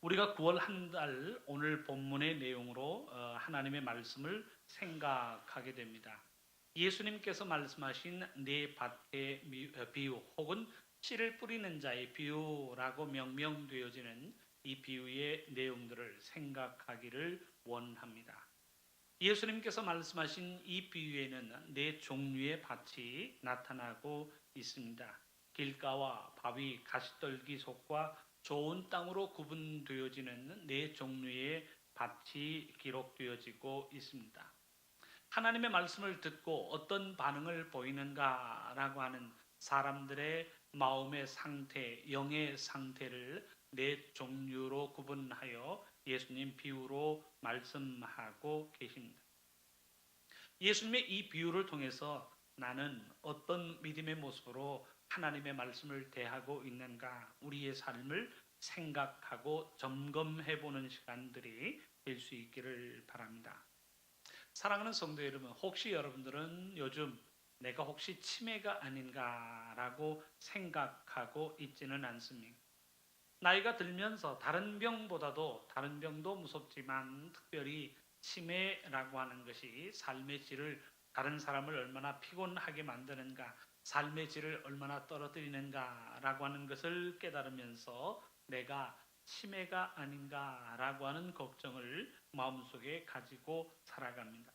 우리가 9월 한 달 오늘 본문의 내용으로 하나님의 말씀을 생각하게 됩니다. 예수님께서 말씀하신 네 밭의 비유 혹은 씨를 뿌리는 자의 비유라고 명명되어지는 이 비유의 내용들을 생각하기를 원합니다. 예수님께서 말씀하신 이 비유에는 네 종류의 밭이 나타나고 있습니다. 길가와 바위, 가시떨기 속과 좋은 땅으로 구분되어지는 네 종류의 밭이 기록되어지고 있습니다. 하나님의 말씀을 듣고 어떤 반응을 보이는가라고 하는 사람들의 마음의 상태, 영의 상태를 네 종류로 구분하여 예수님 비유로 말씀하고 계십니다. 예수님의 이 비유를 통해서 나는 어떤 믿음의 모습으로 하나님의 말씀을 대하고 있는가, 우리의 삶을 생각하고 점검해 보는 시간들이 될 수 있기를 바랍니다. 사랑하는 성도 여러분, 혹시 여러분들은 요즘 내가 혹시 치매가 아닌가라고 생각하고 있지는 않습니까? 나이가 들면서 다른 병보다도 다른 병도 무섭지만 특별히 치매라고 하는 것이 삶의 질을 다른 사람을 얼마나 피곤하게 만드는가, 삶의 질을 얼마나 떨어뜨리는가라고 하는 것을 깨달으면서 내가 치매가 아닌가라고 하는 걱정을 마음속에 가지고 살아갑니다.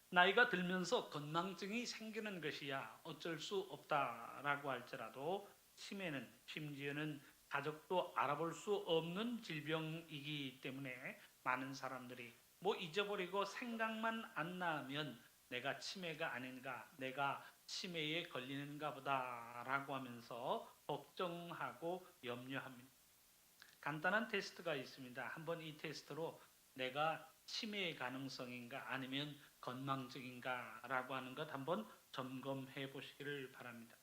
나이가 들면서 건망증이 생기는 것이야 어쩔 수 없다라고 할지라도 치매는 심지어는 가족도 알아볼 수 없는 질병이기 때문에 많은 사람들이 뭐 잊어버리고 생각만 안 나면 내가 치매가 아닌가, 내가 치매에 걸리는가 보다라고 하면서 걱정하고 염려합니다. 간단한 테스트가 있습니다. 한번 이 테스트로 내가 치매의 가능성인가 아니면 건망증인가라고 하는 것 한번 점검해 보시기를 바랍니다.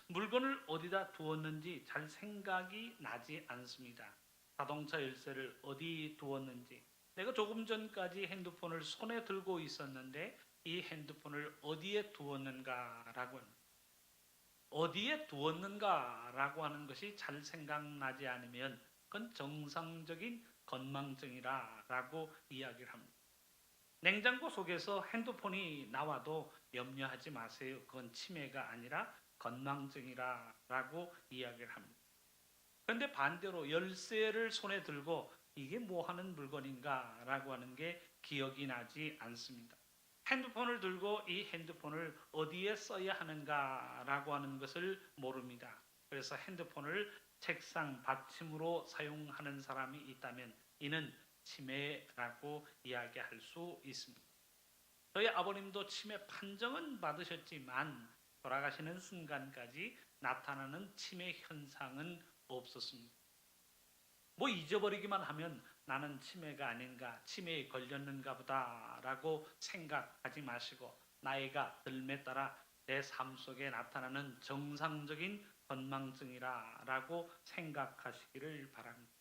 물건을 어디다 두었는지 잘 생각이 나지 않습니다. 자동차 열쇠를 어디 두었는지, 내가 조금 전까지 핸드폰을 손에 들고 있었는데 이 핸드폰을 어디에 두었는가라고 합니다. 어디에 두었는가라고 하는 것이 잘 생각나지 않으면 그건 정상적인 건망증이라고 이야기를 합니다. 냉장고 속에서 핸드폰이 나와도 염려하지 마세요. 그건 치매가 아니라 건망증이라고 이야기를 합니다. 그런데 반대로 열쇠를 손에 들고 이게 뭐 하는 물건인가라고 하는 게 기억이 나지 않습니다. 핸드폰을 들고 이 핸드폰을 어디에 써야 하는가라고 하는 것을 모릅니다. 그래서 핸드폰을 책상 받침으로 사용하는 사람이 있다면 이는 치매라고 이야기할 수 있습니다. 저희 아버님도 치매 판정은 받으셨지만 돌아가시는 순간까지 나타나는 치매 현상은 없었습니다. 뭐 잊어버리기만 하면 나는 치매가 아닌가, 치매에 걸렸는가 보다라고 생각하지 마시고 나이가 들매 따라 내 삶 속에 나타나는 정상적인 건망증이라고 생각하시기를 바랍니다.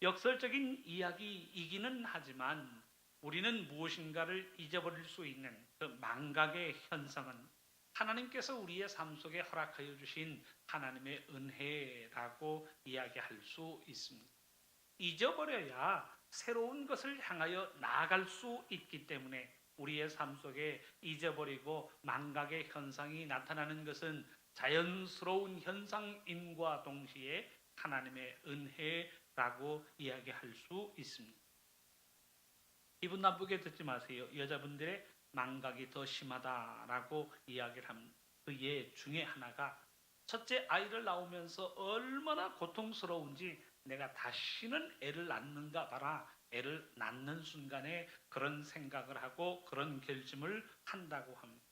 역설적인 이야기이기는 하지만 우리는 무엇인가를 잊어버릴 수 있는 그 망각의 현상은 하나님께서 우리의 삶 속에 허락하여 주신 하나님의 은혜라고 이야기할 수 있습니다. 잊어버려야 새로운 것을 향하여 나아갈 수 있기 때문에 우리의 삶 속에 잊어버리고 망각의 현상이 나타나는 것은 자연스러운 현상임과 동시에 하나님의 은혜라고 이야기할 수 있습니다. 기분 나쁘게 듣지 마세요. 여자분들의 망각이 더 심하다라고 이야기를 합니다. 그 예 중에 하나가 첫째 아이를 낳으면서 얼마나 고통스러운지 내가 다시는 애를 낳는가 봐라. 애를 낳는 순간에 그런 생각을 하고 그런 결심을 한다고 합니다.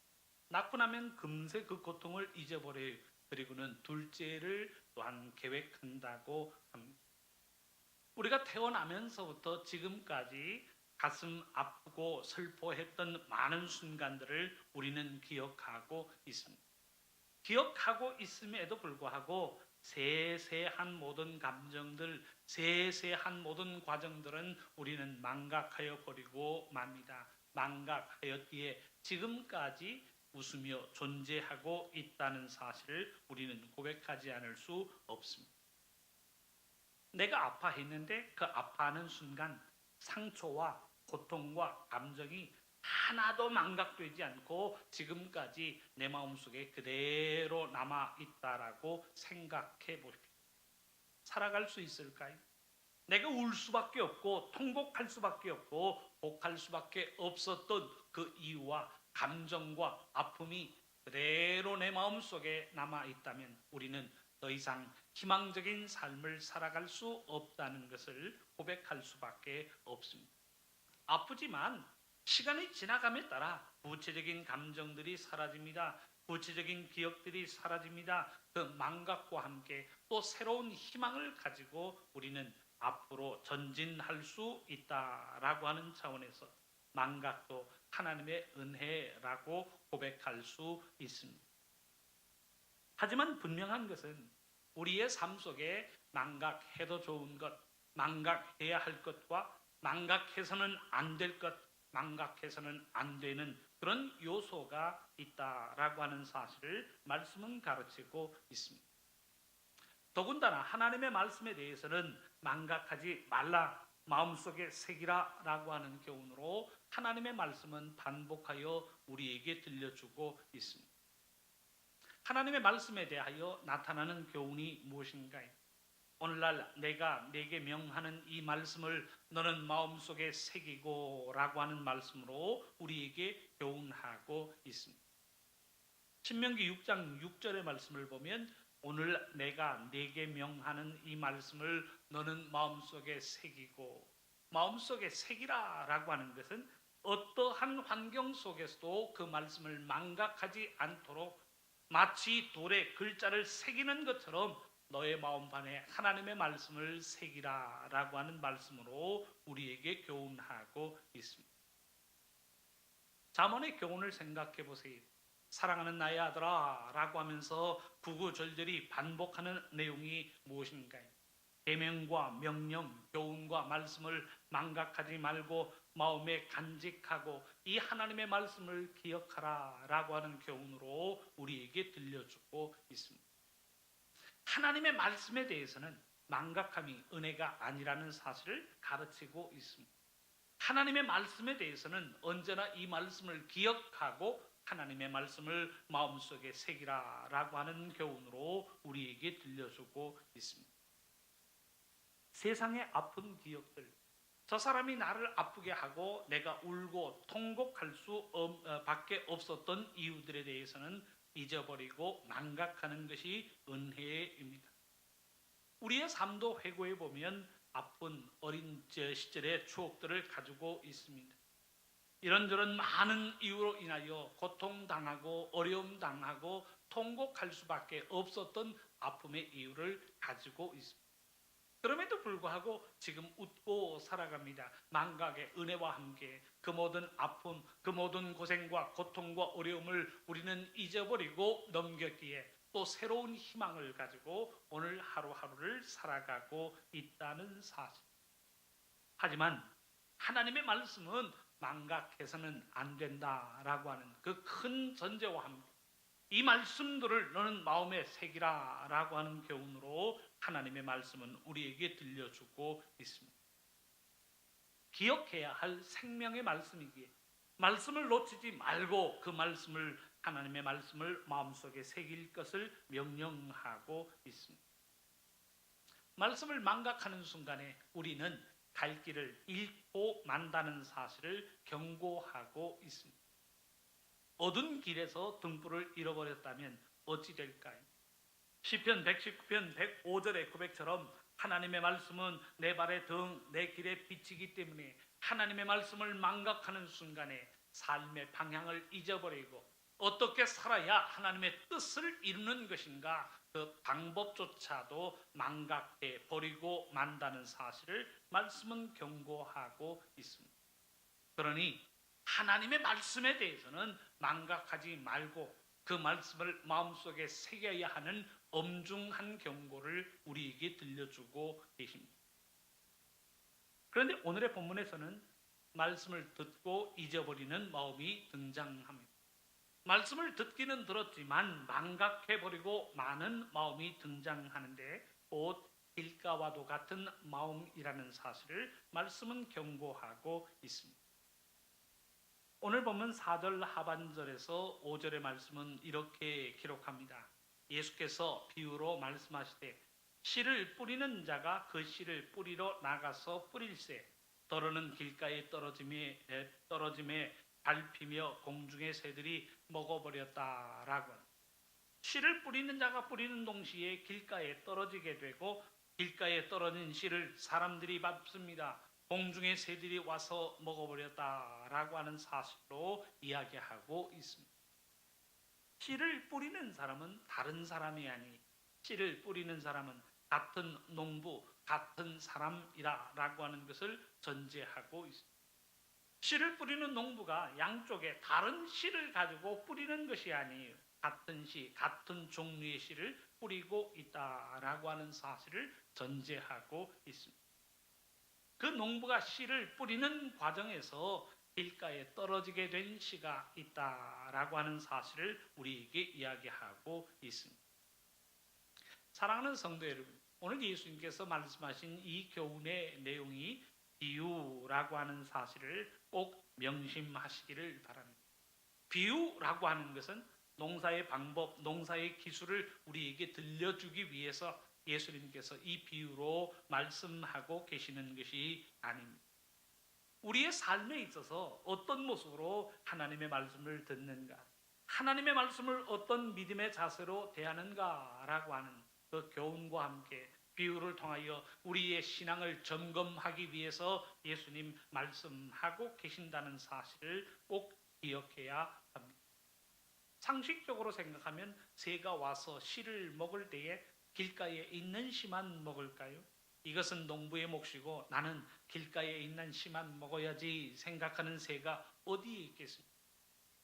낳고 나면 금세 그 고통을 잊어버려요. 그리고는 둘째를 또한 계획한다고 합니다. 우리가 태어나면서부터 지금까지 가슴 아프고 슬퍼했던 많은 순간들을 우리는 기억하고 있습니다. 기억하고 있음에도 불구하고 세세한 모든 감정들, 세세한 모든 과정들은 우리는 망각하여 버리고 맙니다. 망각하였기에 지금까지 웃으며 존재하고 있다는 사실을 우리는 고백하지 않을 수 없습니다. 내가 아파했는데 그 아파하는 순간 상처와 고통과 감정이 하나도 망각되지 않고 지금까지 내 마음속에 그대로 남아있다라고 생각해 보십시오. 살아갈 수 있을까요? 내가 울 수밖에 없고 통곡할 수밖에 없고 복할 수밖에 없었던 그 이유와 감정과 아픔이 그대로 내 마음속에 남아있다면 우리는 더 이상 희망적인 삶을 살아갈 수 없다는 것을 고백할 수밖에 없습니다. 아프지만 시간이 지나감에 따라 구체적인 감정들이 사라집니다. 구체적인 기억들이 사라집니다. 그 망각과 함께 또 새로운 희망을 가지고 우리는 앞으로 전진할 수 있다라고 하는 차원에서 망각도 하나님의 은혜라고 고백할 수 있습니다. 하지만 분명한 것은 우리의 삶 속에 망각해도 좋은 것, 망각해야 할 것과 망각해서는 안 될 것, 망각해서는 안 되는 그런 요소가 있다라고 하는 사실을 말씀은 가르치고 있습니다. 더군다나 하나님의 말씀에 대해서는 망각하지 말라, 마음속에 새기라 라고 하는 교훈으로 하나님의 말씀은 반복하여 우리에게 들려주고 있습니다. 하나님의 말씀에 대하여 나타나는 교훈이 무엇인가요? 오늘날 내가 내게 명하는 이 말씀을 너는 마음속에 새기고 라고 하는 말씀으로 우리에게 교훈하고 있습니다. 신명기 6장 6절의 말씀을 보면 오늘 내가 내게 명하는 이 말씀을 너는 마음속에 새기고, 마음속에 새기라 라고 하는 것은 어떠한 환경 속에서도 그 말씀을 망각하지 않도록 마치 돌에 글자를 새기는 것처럼 너의 마음판에 하나님의 말씀을 새기라 라고 하는 말씀으로 우리에게 교훈하고 있습니다. 잠언의 교훈을 생각해 보세요. 사랑하는 나의 아들아 라고 하면서 구구절절히 반복하는 내용이 무엇인가요? 계명과 명령, 교훈과 말씀을 망각하지 말고 마음에 간직하고 이 하나님의 말씀을 기억하라 라고 하는 교훈으로 우리에게 들려주고 있습니다. 하나님의 말씀에 대해서는 망각함이 은혜가 아니라는 사실을 가르치고 있습니다. 하나님의 말씀에 대해서는 언제나 이 말씀을 기억하고 하나님의 말씀을 마음속에 새기라 라고 하는 교훈으로 우리에게 들려주고 있습니다. 세상의 아픈 기억들, 저 사람이 나를 아프게 하고 내가 울고 통곡할 수 밖에 없었던 이유들에 대해서는 잊어버리고 망각하는 것이 은혜입니다. 우리의 삶도 회고해 보면 아픈 어린 시절의 추억들을 가지고 있습니다. 이런저런 많은 이유로 인하여 고통당하고 어려움당하고 통곡할 수밖에 없었던 아픔의 이유를 가지고 있습니다. 그럼에도 불구하고 지금 웃고 살아갑니다. 망각의 은혜와 함께 그 모든 아픔, 그 모든 고생과 고통과 어려움을 우리는 잊어버리고 넘겼기에 또 새로운 희망을 가지고 오늘 하루하루를 살아가고 있다는 사실. 하지만 하나님의 말씀은 망각해서는 안 된다라고 하는 그 큰 전제와 함께 이 말씀들을 너는 마음에 새기라 라고 하는 교훈으로 하나님의 말씀은 우리에게 들려주고 있습니다. 기억해야 할 생명의 말씀이기에 말씀을 놓치지 말고 그 말씀을, 하나님의 말씀을 마음속에 새길 것을 명령하고 있습니다. 말씀을 망각하는 순간에 우리는 갈 길을 잃고 만다는 사실을 경고하고 있습니다. 어두운 길에서 등불을 잃어버렸다면 어찌 될까요? 시편 119편 105절의 고백처럼 하나님의 말씀은 내 발의 등, 내 길의 빛이기 때문에 하나님의 말씀을 망각하는 순간에 삶의 방향을 잊어버리고 어떻게 살아야 하나님의 뜻을 이루는 것인가, 그 방법조차도 망각해 버리고 만다는 사실을 말씀은 경고하고 있습니다. 그러니 하나님의 말씀에 대해서는 망각하지 말고 그 말씀을 마음속에 새겨야 하는 엄중한 경고를 우리에게 들려주고 계십니다. 그런데 오늘의 본문에서는 말씀을 듣고 잊어버리는 마음이 등장합니다. 말씀을 듣기는 들었지만 망각해버리고 많은 마음이 등장하는데 곧 길가와도 같은 마음이라는 사실을 말씀은 경고하고 있습니다. 오늘 보면 4절 하반절에서 5절의 말씀은 이렇게 기록합니다. 예수께서 비유로 말씀하시되 씨를 뿌리는 자가 그 씨를 뿌리러 나가서 뿌릴새 더러는 길가에 떨어짐에 밟히며 공중의 새들이 먹어버렸다라고. 씨를 뿌리는 자가 뿌리는 동시에 길가에 떨어지게 되고 길가에 떨어진 씨를 사람들이 밟습니다. 공중의 새들이 와서 먹어버렸다라고 하는 사실로 이야기하고 있습니다. 씨를 뿌리는 사람은 다른 사람이 아니 씨를 뿌리는 사람은 같은 농부, 같은 사람이라고 하는 것을 전제하고 있습니다. 씨를 뿌리는 농부가 양쪽에 다른 씨를 가지고 뿌리는 것이 아니에요. 같은 씨, 같은 종류의 씨를 뿌리고 있다라고 하는 사실을 전제하고 있습니다. 그 농부가 씨를 뿌리는 과정에서 길가에 떨어지게 된 씨가 있다라고 하는 사실을 우리에게 이야기하고 있습니다. 사랑하는 성도 여러분, 오늘 예수님께서 말씀하신 이 교훈의 내용이 비유라고 하는 사실을 꼭 명심하시기를 바랍니다. 비유라고 하는 것은 농사의 방법, 농사의 기술을 우리에게 들려주기 위해서 예수님께서 이 비유로 말씀하고 계시는 것이 아닙니다. 우리의 삶에 있어서 어떤 모습으로 하나님의 말씀을 듣는가, 하나님의 말씀을 어떤 믿음의 자세로 대하는가라고 하는 그 교훈과 함께 비유를 통하여 우리의 신앙을 점검하기 위해서 예수님 말씀하고 계신다는 사실을 꼭 기억해야 합니다. 상식적으로 생각하면 새가 와서 씨를 먹을 때에 길가에 있는 씨만 먹을까요? 이것은 농부의 몫이고 나는 길가에 있는 씨만 먹어야지 생각하는 새가 어디에 있겠습니까?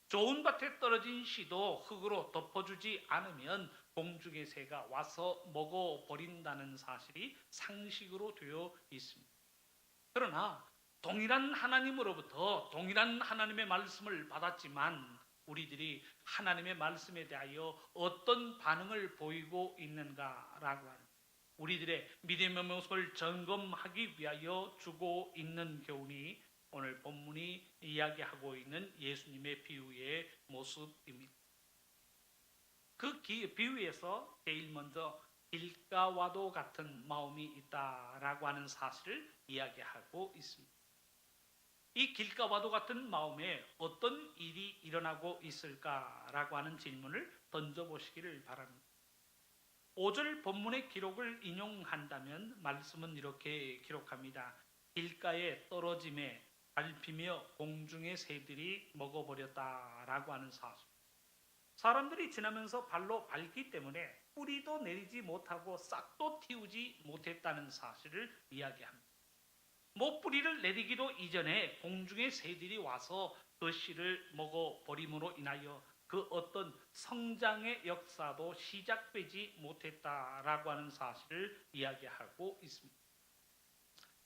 좋은 밭에 떨어진 씨도 흙으로 덮어주지 않으면 공중의 새가 와서 먹어버린다는 사실이 상식으로 되어 있습니다. 그러나 동일한 하나님으로부터 동일한 하나님의 말씀을 받았지만 우리들이 하나님의 말씀에 대하여 어떤 반응을 보이고 있는가라고 하는 우리들의 믿음의 모습을 점검하기 위하여 주고 있는 교훈이 오늘 본문이 이야기하고 있는 예수님의 비유의 모습입니다. 그 비유에서 제일 먼저 길가와도 같은 마음이 있다라고 하는 사실을 이야기하고 있습니다. 이 길가와도 같은 마음에 어떤 일이 일어나고 있을까라고 하는 질문을 던져보시기를 바랍니다. 5절 본문의 기록을 인용한다면 말씀은 이렇게 기록합니다. 길가에 떨어짐에 밟히며 공중의 새들이 먹어버렸다라고 하는 사실. 사람들이 지나면서 발로 밟기 때문에 뿌리도 내리지 못하고 싹도 틔우지 못했다는 사실을 이야기합니다. 뿌리를 내리기도 이전에 공중의 새들이 와서 그 씨를 먹어버림으로 인하여 그 어떤 성장의 역사도 시작되지 못했다라고 하는 사실을 이야기하고 있습니다.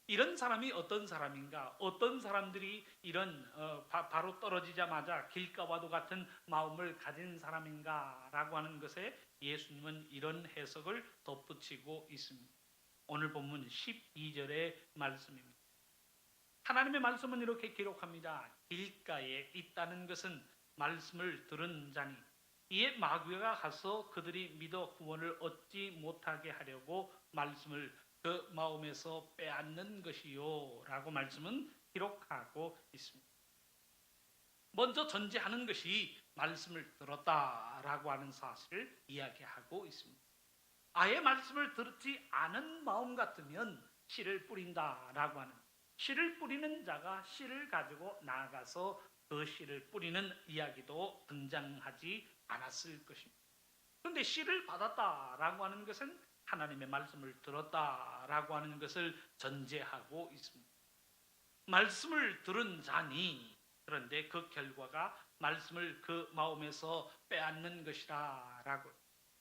이런 사람이 어떤 사람인가? 어떤 사람들이 이런 바로 떨어지자마자 길가와도 같은 마음을 가진 사람인가라고 하는 것에 예수님은 이런 해석을 덧붙이고 있습니다. 오늘 본문 12절의 말씀입니다. 하나님의 말씀은 이렇게 기록합니다. 길가에 있다는 것은 말씀을 들은 자니 이에 마귀가 가서 그들이 믿어 구원을 얻지 못하게 하려고 말씀을 그 마음에서 빼앗는 것이요 라고 말씀은 기록하고 있습니다. 먼저 전제하는 것이 말씀을 들었다라고 하는 사실을 이야기하고 있습니다. 아예 말씀을 듣지 않은 마음 같으면 씨를 뿌린다라고 하는, 씨를 뿌리는 자가 씨를 가지고 나아가서 그 씨를 뿌리는 이야기도 등장하지 않았을 것입니다. 그런데 씨를 받았다라고 하는 것은 하나님의 말씀을 들었다라고 하는 것을 전제하고 있습니다. 말씀을 들은 자니, 그런데 그 결과가 말씀을 그 마음에서 빼앗는 것이라라고.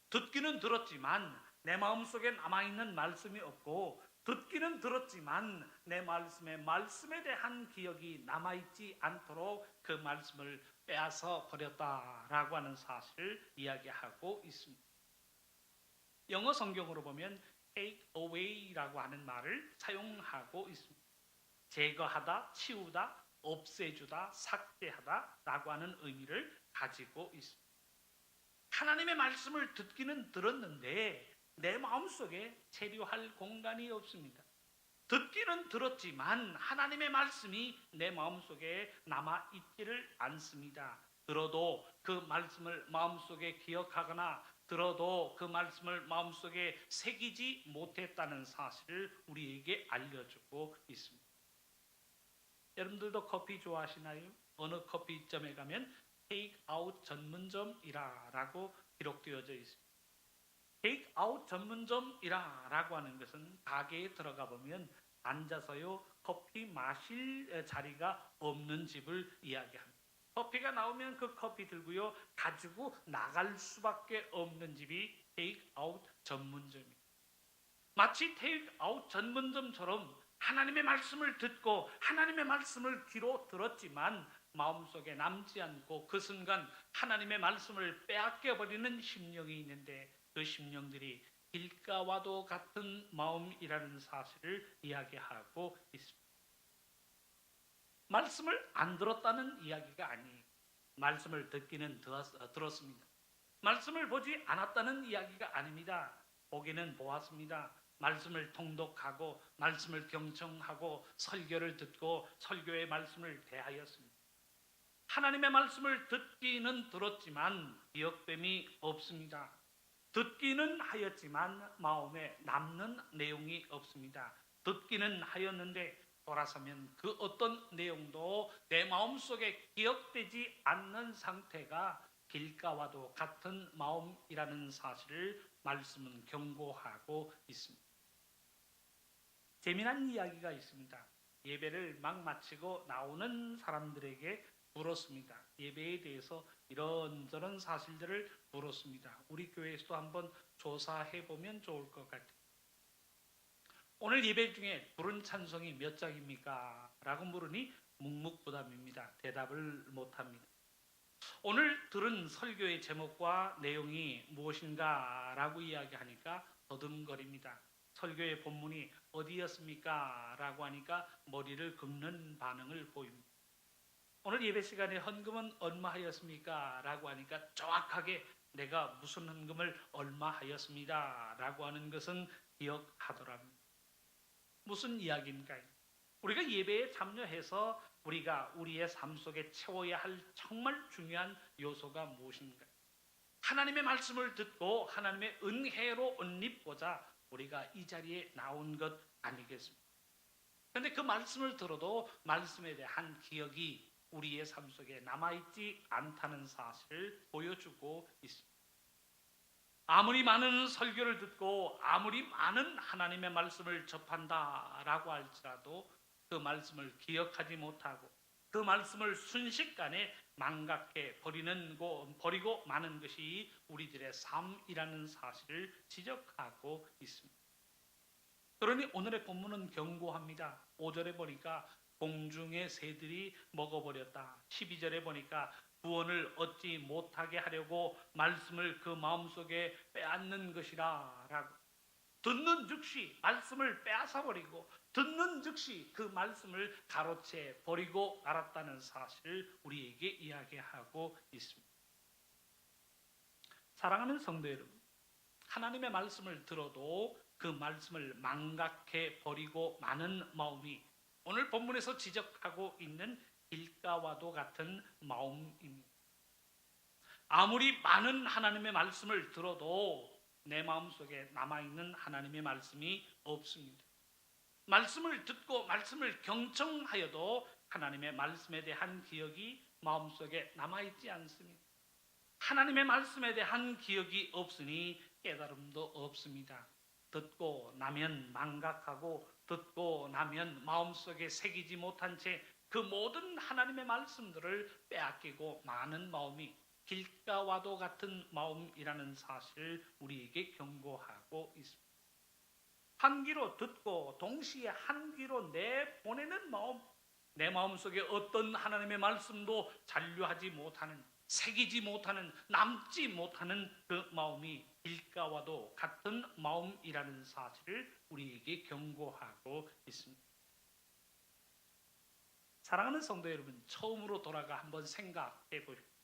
듣기는 들었지만 내 마음속에 남아있는 말씀이 없고, 듣기는 들었지만 내 말씀에 대한 기억이 남아있지 않도록 그 말씀을 빼앗아 버렸다라고 하는 사실을 이야기하고 있습니다. 영어 성경으로 보면 take away라고 하는 말을 사용하고 있습니다. 제거하다, 치우다, 없애주다, 삭제하다라고 하는 의미를 가지고 있습니다. 하나님의 말씀을 듣기는 들었는데 내 마음속에 체류할 공간이 없습니다. 듣기는 들었지만 하나님의 말씀이 내 마음속에 남아있지를 않습니다. 들어도 그 말씀을 마음속에 기억하거나 들어도 그 말씀을 마음속에 새기지 못했다는 사실을 우리에게 알려주고 있습니다. 여러분들도 커피 좋아하시나요? 어느 커피점에 가면 테이크아웃 전문점이라 라고 기록되어져 있습니다. 테이크아웃 전문점이라 라고 하는 것은 가게에 들어가 보면 앉아서요 커피 마실 자리가 없는 집을 이야기합니다. 커피가 나오면 그 커피 들고요 가지고 나갈 수밖에 없는 집이 테이크아웃 전문점입니다. 마치 테이크아웃 전문점처럼 하나님의 말씀을 듣고 하나님의 말씀을 귀로 들었지만 마음속에 남지 않고 그 순간 하나님의 말씀을 빼앗겨버리는 심령이 있는데 그 심령들이 길가와도 같은 마음이라는 사실을 이야기하고 있습니다. 말씀을 안 들었다는 이야기가 아니에요. 말씀을 듣기는 들었습니다. 말씀을 보지 않았다는 이야기가 아닙니다. 보기는 보았습니다. 말씀을 통독하고 말씀을 경청하고 설교를 듣고 설교의 말씀을 대하였습니다. 하나님의 말씀을 듣기는 들었지만 기억됨이 없습니다. 듣기는 하였지만 마음에 남는 내용이 없습니다. 듣기는 하였는데 돌아서면 그 어떤 내용도 내 마음속에 기억되지 않는 상태가 길가와도 같은 마음이라는 사실을 말씀은 경고하고 있습니다. 재미난 이야기가 있습니다. 예배를 막 마치고 나오는 사람들에게 물었습니다. 예배에 대해서 이런저런 사실들을 물었습니다. 우리 교회에서도 한번 조사해 보면 좋을 것 같아요. 오늘 예배 중에 부른 찬송이 몇 장입니까? 라고 물으니 묵묵부답입니다. 대답을 못합니다. 오늘 들은 설교의 제목과 내용이 무엇인가? 라고 이야기하니까 더듬거립니다. 설교의 본문이 어디였습니까? 라고 하니까 머리를 긁는 반응을 보입니다. 오늘 예배 시간에 헌금은 얼마 하였습니까? 라고 하니까 정확하게 내가 무슨 헌금을 얼마 하였습니다. 라고 하는 것은 기억하더랍니다. 무슨 이야기인가요? 우리가 예배에 참여해서 우리가 우리의 삶 속에 채워야 할 정말 중요한 요소가 무엇인가? 하나님의 말씀을 듣고 하나님의 은혜로 옷입고자 우리가 이 자리에 나온 것 아니겠습니까? 그런데 그 말씀을 들어도 말씀에 대한 기억이 우리의 삶 속에 남아있지 않다는 사실을 보여주고 있습니다. 아무리 많은 설교를 듣고 아무리 많은 하나님의 말씀을 접한다라고 할지라도 그 말씀을 기억하지 못하고 그 말씀을 순식간에 망각해 버리고 마는 것이 우리들의 삶이라는 사실을 지적하고 있습니다. 그러니 오늘의 본문은 경고합니다. 5절에 보니까 공중의 새들이 먹어버렸다. 12절에 보니까 구원을 얻지 못하게 하려고 말씀을 그 마음속에 빼앗는 것이라 라고. 듣는 즉시 말씀을 빼앗아버리고 듣는 즉시 그 말씀을 가로채 버리고 말았다는 사실을 우리에게 이야기하고 있습니다. 사랑하는 성도 여러분, 하나님의 말씀을 들어도 그 말씀을 망각해 버리고 마는 마음이 오늘 본문에서 지적하고 있는 길가와도 같은 마음입니다. 아무리 많은 하나님의 말씀을 들어도 내 마음속에 남아있는 하나님의 말씀이 없습니다. 말씀을 듣고 말씀을 경청하여도 하나님의 말씀에 대한 기억이 마음속에 남아있지 않습니다. 하나님의 말씀에 대한 기억이 없으니 깨달음도 없습니다. 듣고 나면 망각하고 듣고 나면 마음속에 새기지 못한 채 그 모든 하나님의 말씀들을 빼앗기고 마는 마음이 길가와도 같은 마음이라는 사실을 우리에게 경고하고 있습니다. 한 귀로 듣고 동시에 한 귀로 내보내는 마음, 내 마음속에 어떤 하나님의 말씀도 잔류하지 못하는, 새기지 못하는, 남지 못하는 그 마음이 길가와도 같은 마음이라는 사실을 우리에게 경고하고 있습니다. 사랑하는 성도 여러분, 처음으로 돌아가 한번 생각해 보십시오.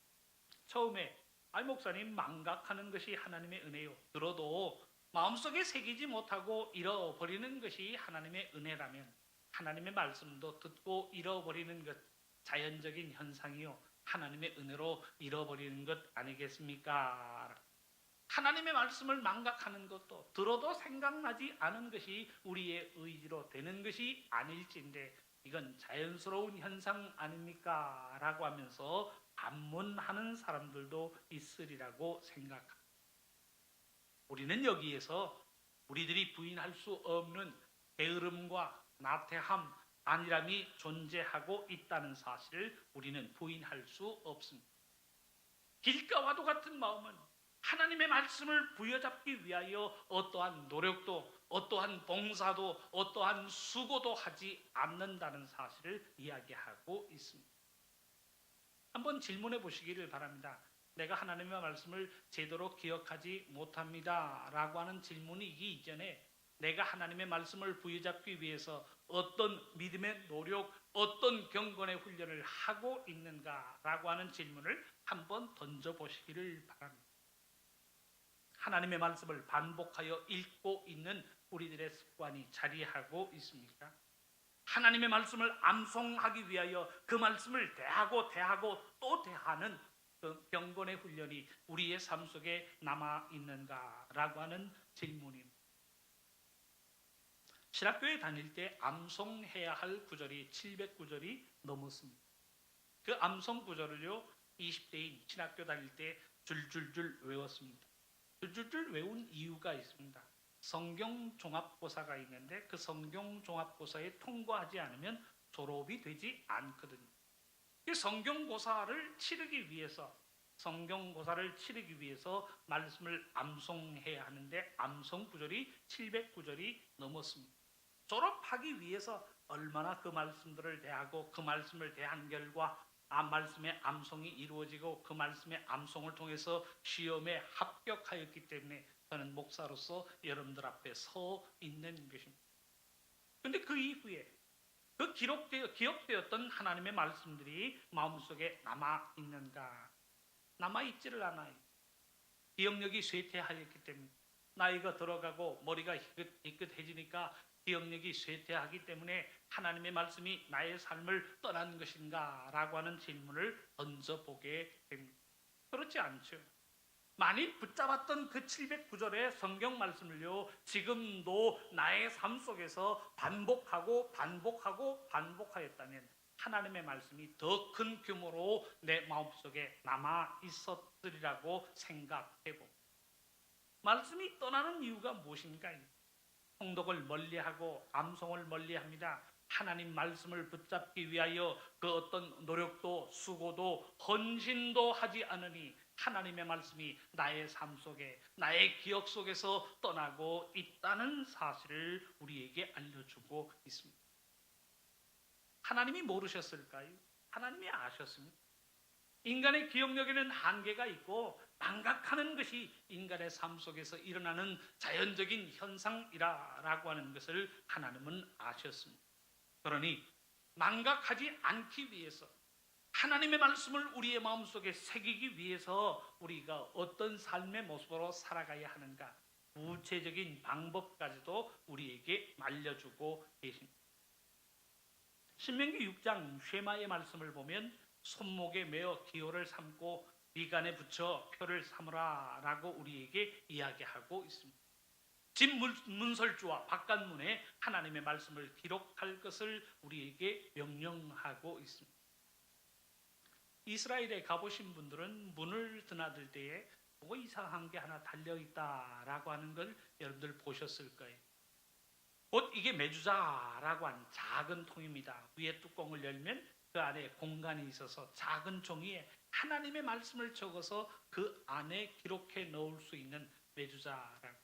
처음에 목사님, 망각하는 것이 하나님의 은혜요. 들어도 마음속에 새기지 못하고 잃어버리는 것이 하나님의 은혜라면 하나님의 말씀도 듣고 잃어버리는 것 자연적인 현상이요. 하나님의 은혜로 잃어버리는 것 아니겠습니까? 하나님의 말씀을 망각하는 것도 들어도 생각나지 않은 것이 우리의 의지로 되는 것이 아닐진데 이건 자연스러운 현상 아닙니까? 라고 하면서 반문하는 사람들도 있으리라고 생각합니다. 우리는 여기에서 우리들이 부인할 수 없는 게으름과 나태함, 안일함이 존재하고 있다는 사실을 우리는 부인할 수 없습니다. 길가와도 같은 마음은 하나님의 말씀을 부여잡기 위하여 어떠한 노력도, 어떠한 봉사도, 어떠한 수고도 하지 않는다는 사실을 이야기하고 있습니다. 한번 질문해 보시기를 바랍니다. 내가 하나님의 말씀을 제대로 기억하지 못합니다 라고 하는 질문이기 이전에 내가 하나님의 말씀을 부여잡기 위해서 어떤 믿음의 노력, 어떤 경건의 훈련을 하고 있는가 라고 하는 질문을 한번 던져보시기를 바랍니다. 하나님의 말씀을 반복하여 읽고 있는 우리들의 습관이 자리하고 있습니까? 하나님의 말씀을 암송하기 위하여 그 말씀을 대하고 또 대하는 그 경건의 훈련이 우리의 삶 속에 남아있는가라고 하는 질문입니다. 신학교에 다닐 때 암송해야 할 구절이 700구절이 넘었습니다. 그 암송 구절을요 20대인 신학교 다닐 때 줄줄줄 외웠습니다. 줄줄줄 외운 이유가 있습니다. 성경 종합고사가 있는데 그 성경 종합고사에 통과하지 않으면 졸업이 되지 않거든요. 이 성경고사를 치르기 위해서 말씀을 암송해야 하는데 암송 구절이 700구절이 넘었습니다. 졸업하기 위해서 얼마나 그 말씀들을 대하고 그 말씀을 대한 결과 말씀의 암송이 이루어지고 그 말씀의 암송을 통해서 시험에 합격하였기 때문에 저는 목사로서 여러분들 앞에 서 있는 것입니다. 그런데 그 이후에 그 기억되었던 하나님의 말씀들이 마음속에 남아있는가? 남아있지를 않아요. 기억력이 쇠퇴하였기 때문에 나이가 들어가고 머리가 희끗해지니까 기억력이 쇠퇴하기 때문에 하나님의 말씀이 나의 삶을 떠난 것인가? 라고 하는 질문을 던져보게 됩니다. 그렇지 않죠. 많이 붙잡았던 그 709절의 성경 말씀을요 지금도 나의 삶 속에서 반복하였다면 하나님의 말씀이 더 큰 규모로 내 마음속에 남아 있었으리라고 생각해봅니다. 말씀이 떠나는 이유가 무엇인가요? 통독을 멀리하고 암송을 멀리합니다. 하나님 말씀을 붙잡기 위하여 그 어떤 노력도 수고도 헌신도 하지 않으니 하나님의 말씀이 나의 삶 속에 나의 기억 속에서 떠나고 있다는 사실을 우리에게 알려주고 있습니다. 하나님이 모르셨을까요? 하나님이 아셨습니다. 인간의 기억력에는 한계가 있고 망각하는 것이 인간의 삶 속에서 일어나는 자연적인 현상이라고 하는 것을 하나님은 아셨습니다. 그러니 망각하지 않기 위해서 하나님의 말씀을 우리의 마음속에 새기기 위해서 우리가 어떤 삶의 모습으로 살아가야 하는가 구체적인 방법까지도 우리에게 알려주고 계십니다. 신명기 6장 쉐마의 말씀을 보면 손목에 메어 기호를 삼고 미간에 붙여 표를 삼으라 라고 우리에게 이야기하고 있습니다. 집 문설주와 바깥문에 하나님의 말씀을 기록할 것을 우리에게 명령하고 있습니다. 이스라엘에 가보신 분들은 문을 드나들 때에 뭐가 이상한 게 하나 달려있다라고 하는 걸 여러분들 보셨을 거예요. 곧 이게 메주자라고 하는 작은 통입니다. 위에 뚜껑을 열면 그 안에 공간이 있어서 작은 종이에 하나님의 말씀을 적어서 그 안에 기록해 넣을 수 있는 메주자라고.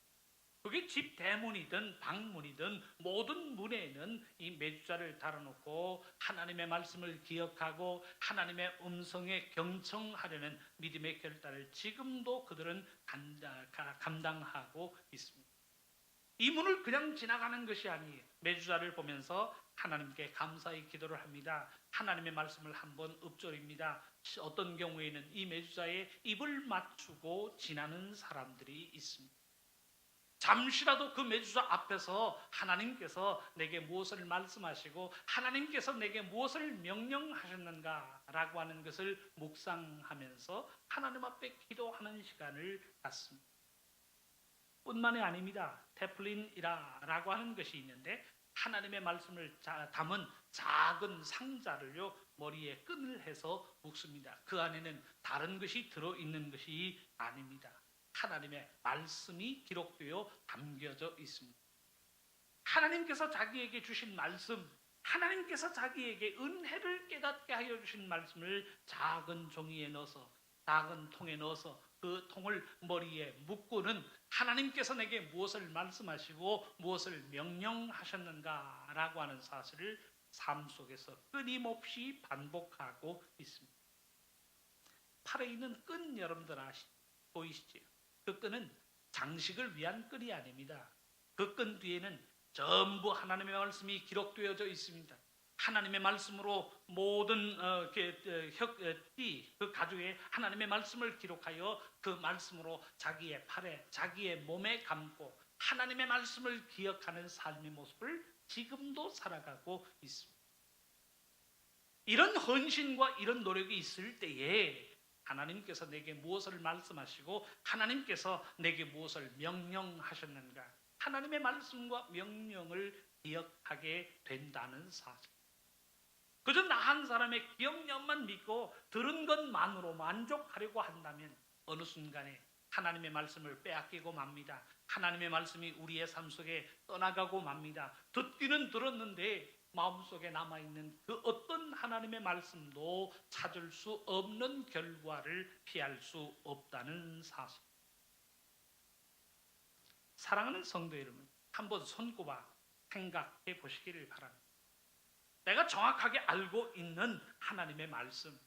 그게 집 대문이든 방문이든 모든 문에는 이 매주자를 달아놓고 하나님의 말씀을 기억하고 하나님의 음성에 경청하려는 믿음의 결단을 지금도 그들은 감당하고 있습니다. 이 문을 그냥 지나가는 것이 아니에요. 매주자를 보면서 하나님께 감사의 기도를 합니다. 하나님의 말씀을 한번 읊조립니다. 어떤 경우에는 이 매주자의 입을 맞추고 지나는 사람들이 있습니다. 잠시라도 그 매주자 앞에서 하나님께서 내게 무엇을 말씀하시고 하나님께서 내게 무엇을 명령하셨는가 라고 하는 것을 묵상하면서 하나님 앞에 기도하는 시간을 갖습니다. 뿐만이 아닙니다. 테플린이라고 하는 것이 있는데 하나님의 말씀을 담은 작은 상자를요 머리에 끈을 해서 묶습니다. 그 안에는 다른 것이 들어있는 것이 아닙니다. 하나님의 말씀이 기록되어 담겨져 있습니다. 하나님께서 자기에게 주신 말씀, 하나님께서 자기에게 은혜를 깨닫게 하여 주신 말씀을 작은 종이에 넣어서 작은 통에 넣어서 그 통을 머리에 묶고는 하나님께서 내게 무엇을 말씀하시고 무엇을 명령하셨는가라고 하는 사실을 삶 속에서 끊임없이 반복하고 있습니다. 팔에 있는 끈 여러분들 보이시죠? 그 끈은 장식을 위한 끈이 아닙니다. 그 끈 뒤에는 전부 하나님의 말씀이 기록되어져 있습니다. 하나님의 말씀으로 모든 그 가죽에 하나님의 말씀을 기록하여 그 말씀으로 자기의 팔에 자기의 몸에 감고 하나님의 말씀을 기억하는 삶의 모습을 지금도 살아가고 있습니다. 이런 헌신과 이런 노력이 있을 때에 하나님께서 내게 무엇을 말씀하시고 하나님께서 내게 무엇을 명령하셨는가 하나님의 말씀과 명령을 기억하게 된다는 사실. 그저 나 한 사람의 기억력만 믿고 들은 것만으로 만족하려고 한다면 어느 순간에 하나님의 말씀을 빼앗기고 맙니다. 하나님의 말씀이 우리의 삶 속에 떠나가고 맙니다. 듣기는 들었는데 마음속에 남아있는 그 어떤 하나님의 말씀도 찾을 수 없는 결과를 피할 수 없다는 사실. 사랑하는 성도 여러분, 한번 손꼽아 생각해 보시기를 바랍니다. 내가 정확하게 알고 있는 하나님의 말씀,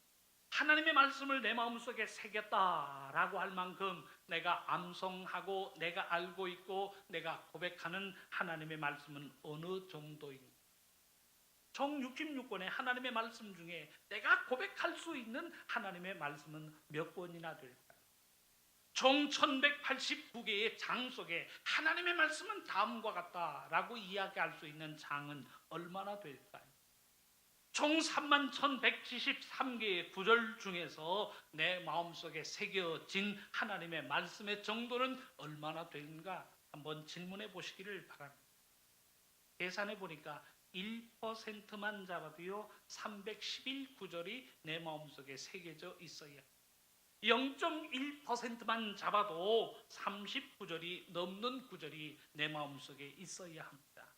하나님의 말씀을 내 마음속에 새겼다라고 할 만큼 내가 암송하고 내가 알고 있고 내가 고백하는 하나님의 말씀은 어느 정도인가? 총 66권의 하나님의 말씀 중에 내가 고백할 수 있는 하나님의 말씀은 몇 권이나 될까요? 총 1189개의 장 속에 하나님의 말씀은 다음과 같다라고 이야기할 수 있는 장은 얼마나 될까요? 총 31,173개의 구절 중에서 내 마음속에 새겨진 하나님의 말씀의 정도는 얼마나 되는가 한번 질문해 보시기를 바랍니다. 계산해 보니까 1%만 잡아도요 311구절이 내 마음속에 새겨져 있어야 0.1%만 잡아도 30구절이 넘는 구절이 내 마음속에 있어야 합니다.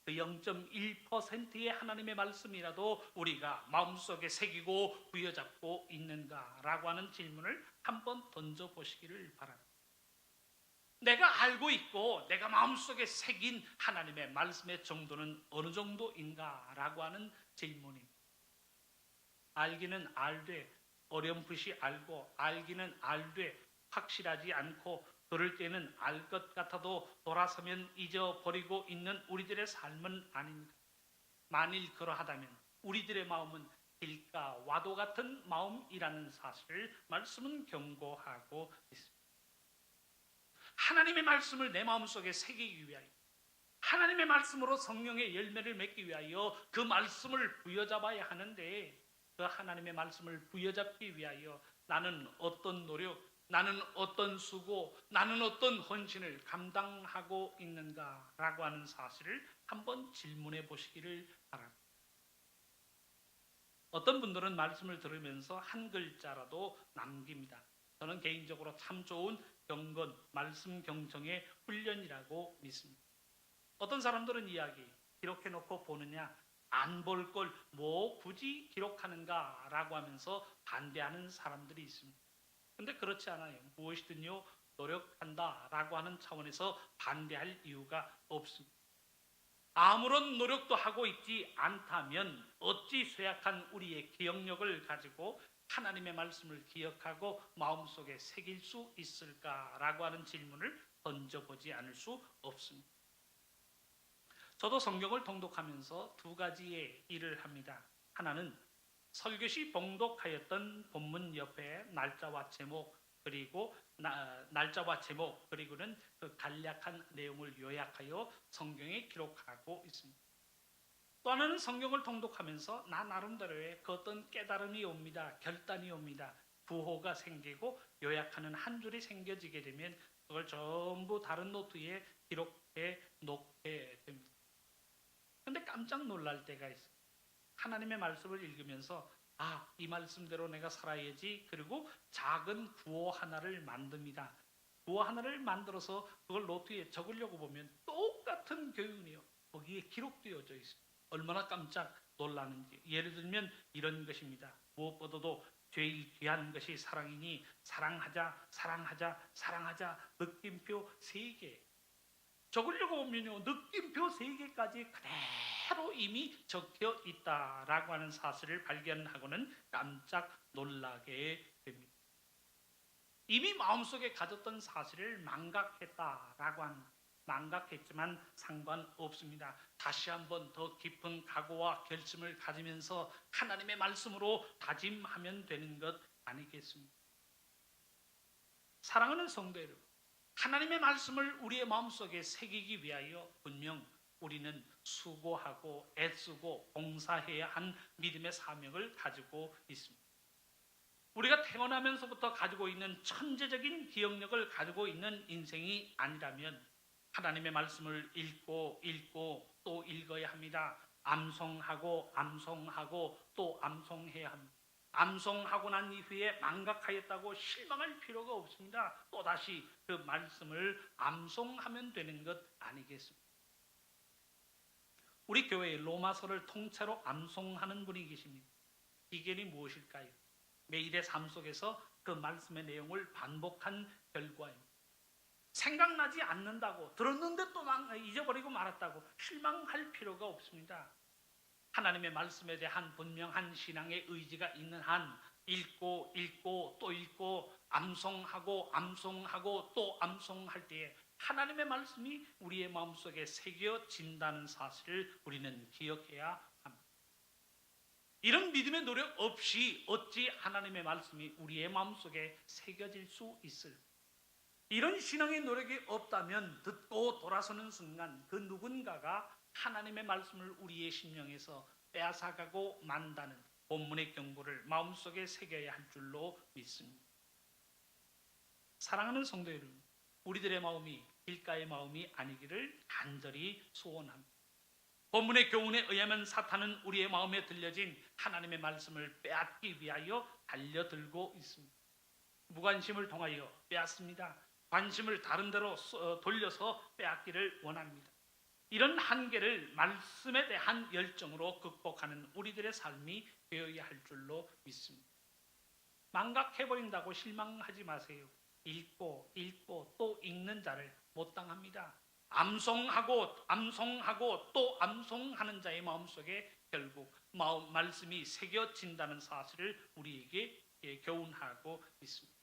그 0.1%의 하나님의 말씀이라도 우리가 마음속에 새기고 부여잡고 있는가라고 하는 질문을 한번 던져보시기를 바랍니다. 내가 알고 있고 내가 마음속에 새긴 하나님의 말씀의 정도는 어느 정도인가라고 하는 질문입니다. 알기는 알되 어렴풋이 알고 알기는 알되 확실하지 않고 그럴 때는 알 것 같아도 돌아서면 잊어버리고 있는 우리들의 삶은 아닙니다. 만일 그러하다면 우리들의 마음은 길가 와도 같은 마음이라는 사실을 말씀은 경고하고 있습니다. 하나님의 말씀을 내 마음속에 새기기 위하여 하나님의 말씀으로 성령의 열매를 맺기 위하여 그 말씀을 부여잡아야 하는데 그 하나님의 말씀을 부여잡기 위하여 나는 어떤 노력, 나는 어떤 수고, 나는 어떤 헌신을 감당하고 있는가라고 하는 사실을 한번 질문해 보시기를 바랍니다. 어떤 분들은 말씀을 들으면서 한 글자라도 남깁니다. 저는 개인적으로 참 좋은 경건, 말씀 경청의 훈련이라고 믿습니다. 어떤 사람들은 이야기, 기록해 놓고 보느냐, 안 볼 걸 뭐 굳이 기록하는가라고 하면서 반대하는 사람들이 있습니다. 근데 그렇지 않아요. 무엇이든요 노력한다라고 하는 차원에서 반대할 이유가 없습니다. 아무런 노력도 하고 있지 않다면 어찌 쇠약한 우리의 기억력을 가지고 하나님의 말씀을 기억하고 마음속에 새길 수 있을까라고 하는 질문을 던져보지 않을 수 없습니다. 저도 성경을 통독하면서 두 가지의 일을 합니다. 하나는 설교시 봉독하였던 본문 옆에 날짜와 제목 그리고는 그 간략한 내용을 요약하여 성경에 기록하고 있습니다. 또 하나는 성경을 통독하면서 나 나름대로의 그 어떤 깨달음이 옵니다. 결단이 옵니다. 부호가 생기고 요약하는 한 줄이 생겨지게 되면 그걸 전부 다른 노트에 기록해 놓게 됩니다. 그런데 깜짝 놀랄 때가 있어요. 하나님의 말씀을 읽으면서 이 말씀대로 내가 살아야지. 그리고 작은 구호 하나를 만듭니다. 구호 하나를 만들어서 그걸 노트에 적으려고 보면 똑같은 교훈이요. 거기에 기록되어져 있습니다. 얼마나 깜짝 놀라는지. 예를 들면 이런 것입니다. 무엇보다도 제일 귀한 것이 사랑이니 사랑하자, 사랑하자, 사랑하자. 느낌표 3개. 적으려고 보면요, 느낌표 3개까지 그대로 이미 적혀 있다라고 하는 사실을 발견하고는 깜짝 놀라게 됩니다. 이미 마음속에 가졌던 사실을 망각했다라고 합니다. 망각했지만 상관없습니다. 다시 한번 더 깊은 각오와 결심을 가지면서 하나님의 말씀으로 다짐하면 되는 것 아니겠습니까? 사랑하는 성도 여러분, 하나님의 말씀을 우리의 마음속에 새기기 위하여 분명 우리는 수고하고 애쓰고 봉사해야 한 믿음의 사명을 가지고 있습니다. 우리가 태어나면서부터 가지고 있는 천재적인 기억력을 가지고 있는 인생이 아니라면 하나님의 말씀을 읽고 또 읽어야 합니다. 암송하고 또 암송해야 합니다. 암송하고 난 이후에 망각하였다고 실망할 필요가 없습니다. 또다시 그 말씀을 암송하면 되는 것 아니겠습니까? 우리 교회에 로마서를 통째로 암송하는 분이 계십니다. 비결이 무엇일까요? 매일의 삶 속에서 그 말씀의 내용을 반복한 결과입니다. 생각나지 않는다고, 들었는데 또 잊어버리고 말았다고 실망할 필요가 없습니다. 하나님의 말씀에 대한 분명한 신앙의 의지가 있는 한 읽고 또 읽고 암송하고 또 암송할 때에 하나님의 말씀이 우리의 마음속에 새겨진다는 사실을 우리는 기억해야 합니다. 이런 믿음의 노력 없이 어찌 하나님의 말씀이 우리의 마음속에 새겨질 수 있을까? 이런 신앙의 노력이 없다면 듣고 돌아서는 순간 그 누군가가 하나님의 말씀을 우리의 심령에서 빼앗아가고 만다는 본문의 경고를 마음속에 새겨야 할 줄로 믿습니다. 사랑하는 성도 여러분, 우리들의 마음이 길가의 마음이 아니기를 간절히 소원합니다. 본문의 교훈에 의하면 사탄은 우리의 마음에 들려진 하나님의 말씀을 빼앗기 위하여 달려들고 있습니다. 무관심을 통하여 빼앗습니다. 관심을 다른 데로 돌려서 빼앗기를 원합니다. 이런 한계를 말씀에 대한 열정으로 극복하는 우리들의 삶이 되어야 할 줄로 믿습니다. 망각해버린다고 실망하지 마세요. 읽고 또 읽는 자를 못 당합니다. 암송하고 또 암송하는 자의 마음속에 결국 말씀이 새겨진다는 사실을 우리에게 교훈하고 있습니다.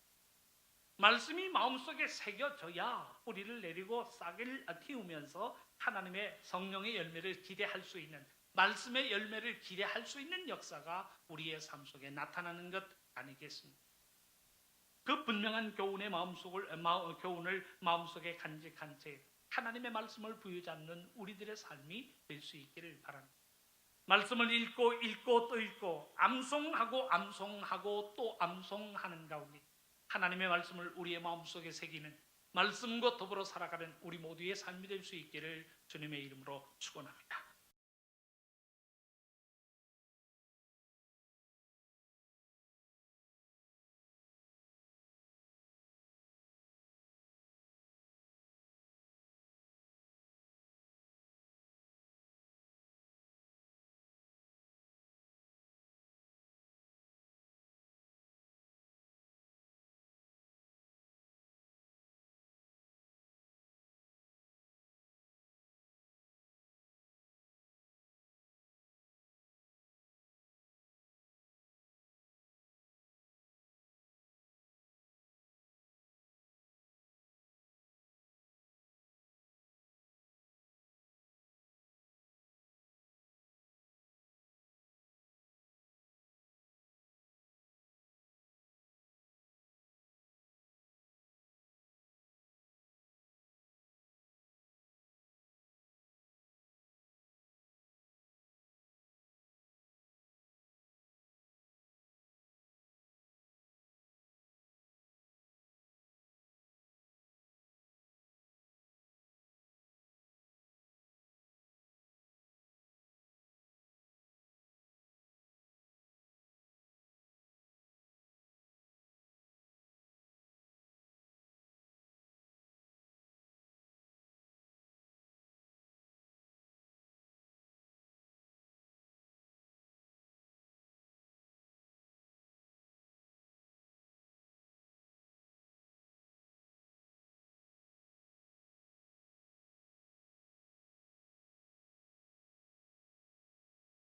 말씀이 마음속에 새겨져야 뿌리를 내리고 싹을 틔우면서 하나님의 성령의 열매를 기대할 수 있는, 말씀의 열매를 기대할 수 있는 역사가 우리의 삶 속에 나타나는 것 아니겠습니까? 그 분명한 교훈을 마음속에 간직한 채 하나님의 말씀을 부여잡는 우리들의 삶이 될 수 있기를 바랍니다. 말씀을 읽고 또 읽고 암송하고 또 암송하는 가운데 하나님의 말씀을 우리의 마음속에 새기는, 말씀과 더불어 살아가는 우리 모두의 삶이 될 수 있기를 주님의 이름으로 축원합니다.